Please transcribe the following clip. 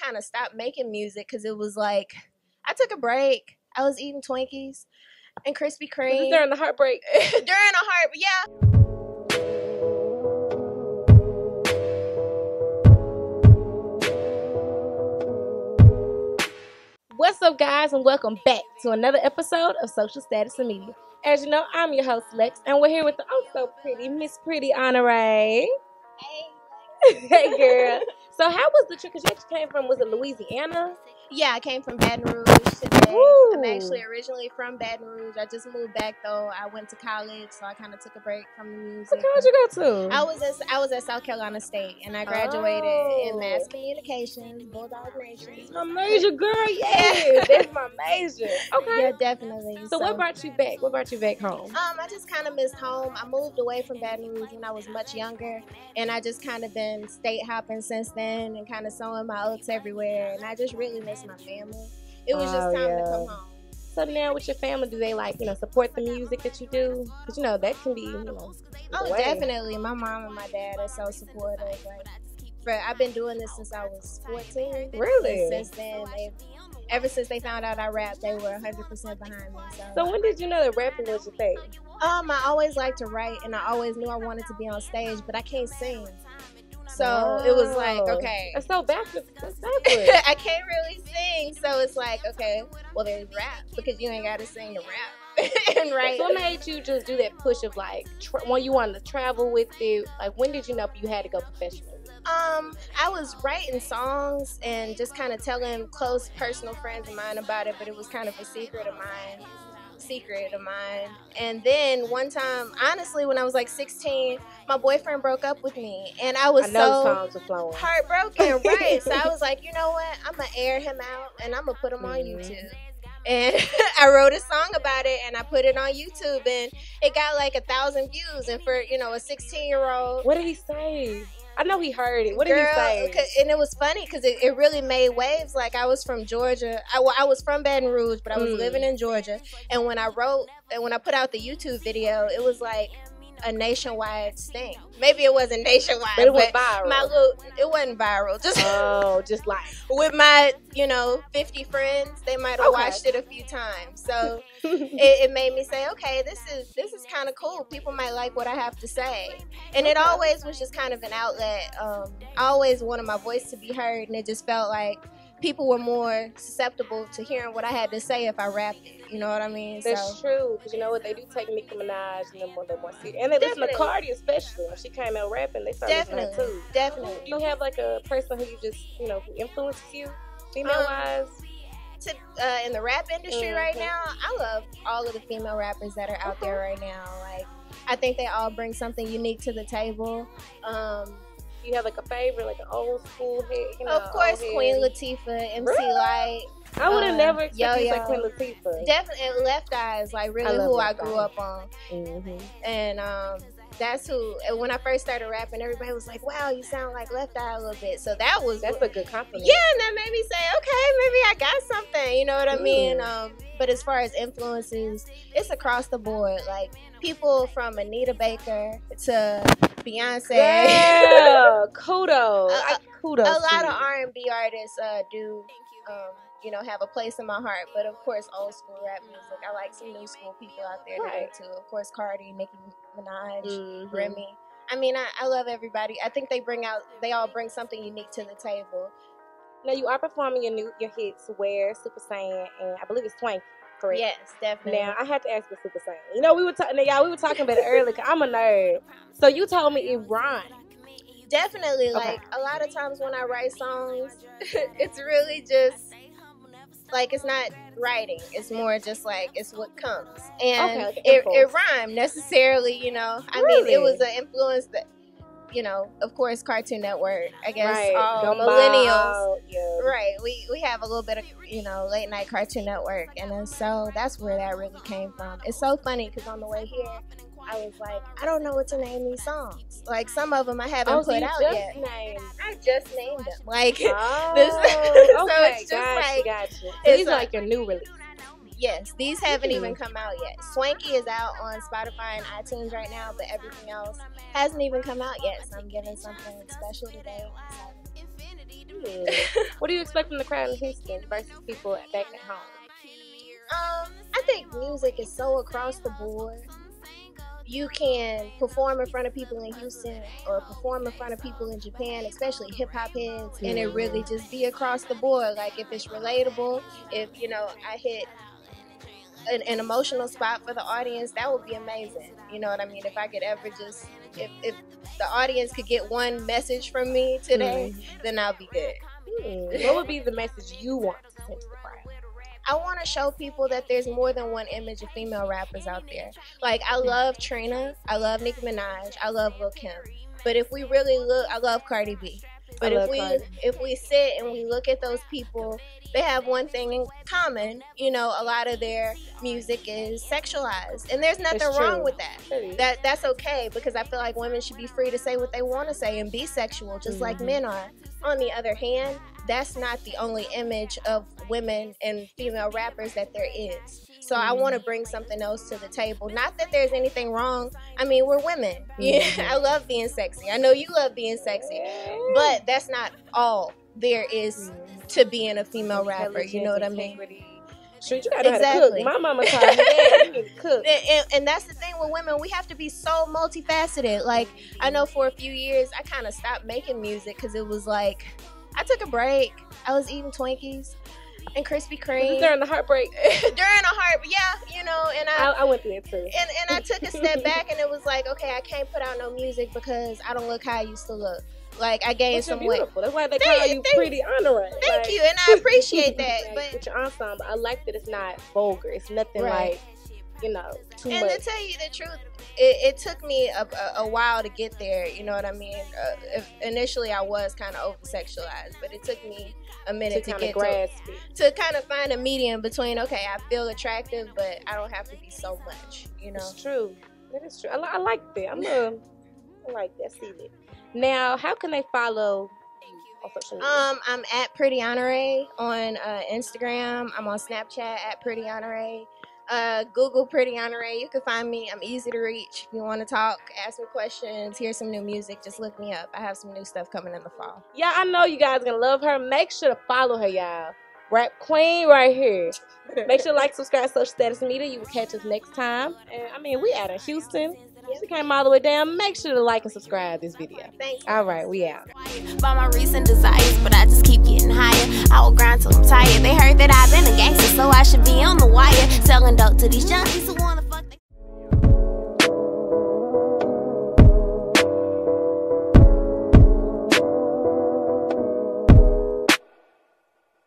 kind of stopped making music because it was like I took a break. I was eating Twinkies and Krispy Kreme. Was this during the heartbreak? During a heart, yeah. What's up, guys, and welcome back to another episode of Social Status and Media. As you know, I'm your host, Lex, and we're here with the pretty Miss Pretty Honore. Hey. Hey, girl. So how was the trip? Because you actually came from, was it Louisiana? Yeah, I came from Baton Rouge today. Woo. I'm actually originally from Baton Rouge. I just moved back though. I went to college, so I kind of took a break from the music. What college you go to? I was at South Carolina State, and I graduated in mass communications, Bulldog Nation. My major, girl, yes. That's my major. Okay. Yeah, definitely. So what brought you back? What brought you back home? I just kind of missed home. I moved away from Baton Rouge when I was much younger, and I just kind of been state hopping since then and kind of sowing my oats everywhere, and I just really miss my family. It was just time to come home. So now with your family, do they support the music that you do? Because that can be, Oh, definitely. My mom and my dad are so supportive. I've been doing this since I was 14. Really? And since then, ever since they found out I rap, they were 100% behind me. So when did you know that rapping was your thing? I always liked to write, and I always knew I wanted to be on stage, but I can't sing. So it was like, okay. That's so backwards. I can't really sing, so it's like, okay, well, there's rap, because you ain't got to sing to rap. And right. So what made you just do that push of when you wanted to travel with it? Like, when did you know you had to go professional? I was writing songs and just kind of telling close personal friends of mine about it, but it was kind of a secret of mine. And then one time, honestly, when I was like 16, my boyfriend broke up with me, and I was so heartbroken, right? So I was like, you know what? I'm gonna air him out, and I'm gonna put him on YouTube. And I wrote a song about it, and I put it on YouTube, and it got like 1,000 views. And for a 16-year-old, what did he say? I know he heard it. What did he say? And it was funny because it really made waves. Like, I was from Georgia. I was from Baton Rouge, but I was living in Georgia. And when I put out the YouTube video, it was like a nationwide sting. Maybe it wasn't nationwide, but it went viral. It wasn't viral. Just like with my 50 friends, they might have watched it a few times. So it made me say, okay, this is kind of cool. People might like what I have to say, and it always was just kind of an outlet. I always wanted my voice to be heard, and it just felt like people were more susceptible to hearing what I had to say if I rapped it. You know what I mean? That's true. Because you know what? They do take Nicki Minaj and they're more serious. And they listen to Cardi especially. When she came out rapping, they started listening too. Definitely. Do you have like a person who you just, who influences you, female-wise? In the rap industry right now, I love all of the female rappers that are out there right now. Like, I think they all bring something unique to the table. You have like a favorite, like an old school hit? Of course, Queen Latifah, MC Lyte. I would have never expected you to say Queen Latifah. Definitely, Left Eye is like really who I grew up on. And that's who, when I first started rapping, everybody was like, wow, you sound like Left Eye a little bit. So that's a good compliment. Yeah, and that made me say, okay, maybe I got something, you know what I mean? But as far as influences, it's across the board. Like, people from Anita Baker to Beyonce. Yeah, kudos. Kudos. A lot of R&B artists do have a place in my heart, but of course old school rap music. I like some new school people out there today too. Of course, Cardi, Nicki Minaj, Remy. I mean, I love everybody. I think they all bring something unique to the table. Now, you are performing your hits, Where, Super Saiyan, and I believe it's Swanky, correct? Yes, definitely. Now, I have to ask you Super Saiyan. We were talking about it earlier because I'm a nerd. So you told me it rhymed. Definitely. Like, a lot of times when I write songs, it's really just like, it's not writing. It's more just like, it's what comes. And it rhymed necessarily, I mean, it was an influence that, of course, Cartoon Network, I guess, all millennials. Right. We have a little bit of, late night Cartoon Network. And so that's where that really came from. It's so funny because on the way here, I was like, I don't know what to name these songs. Like, some of them I haven't put out yet. I just named them. Like, so it's just gotcha. So these are like your new release. Yes, these haven't even come out yet. Swanky is out on Spotify and iTunes right now, but everything else hasn't even come out yet. So I'm giving something special today. What do you expect from the crowd in Houston versus people back at home? I think music is so across the board. You can perform in front of people in Houston or perform in front of people in Japan, especially hip-hop heads, and it really just be across the board. Like, if it's relatable, if, you know, I hit an emotional spot for the audience, that would be amazing. You know what I mean? If I could ever just, if the audience could get one message from me today, then I'll be good. What would be the message you want to send to the crowd? I want to show people that there's more than one image of female rappers out there. Like, I love Trina, I love Nicki Minaj, I love Lil' Kim. But if we really look, I love Cardi B. But if we sit and we look at those people, they have one thing in common. You know, a lot of their music is sexualized, and there's nothing wrong with that. That's okay, because I feel like women should be free to say what they want to say and be sexual, just like men are. On the other hand, that's not the only image of women and female rappers that there is. So I want to bring something else to the table. Not that there's anything wrong. I mean, we're women. Yeah, I love being sexy. I know you love being sexy. But that's not all there is to being a female rapper. You know what I mean? Sure, you gotta know how to cook. My mama taught me that. You need to cook. And that's the thing with women. We have to be so multifaceted. Like, I know for a few years, I kind of stopped making music because it was like, I took a break. I was eating Twinkies and Krispy Kreme. During the heartbreak. Yeah, you know, and I went through it too. And I took a step back, and it was like, okay, I can't put out no music because I don't look how I used to look. Like, I gained some weight. That's why they call you Pretty Honore. Thank you, and I appreciate that. But with your ensemble, I like that it's not vulgar. It's nothing like, you know, too much. And to tell you the truth, it took me a while to get there. You know what I mean? Initially, I was kind of over-sexualized, but it took me a minute to get to kind of find a medium between, okay, I feel attractive, but I don't have to be so much. You know, it's true. That is true. I like that. I like that. See that. Now, how can they follow on social media? I'm at Pretty Honore on Instagram. I'm on Snapchat at Pretty Honore. Google Pretty Honore. You can find me. I'm easy to reach. If you want to talk, ask me questions, hear some new music, just look me up. I have some new stuff coming in the fall. Yeah, I know you guys are going to love her. Make sure to follow her, y'all. Rap queen right here. Make sure to like, subscribe, Social Status Media. You will catch us next time. And I mean, we out in Houston. She came all the way down. Make sure to like and subscribe this video. Thanks. All right, we out. By my recent desires, but I just keep getting higher. I will grind till I'm tired. They heard that I've been a gangster, so I should be on the wire. Selling dope to these junkies.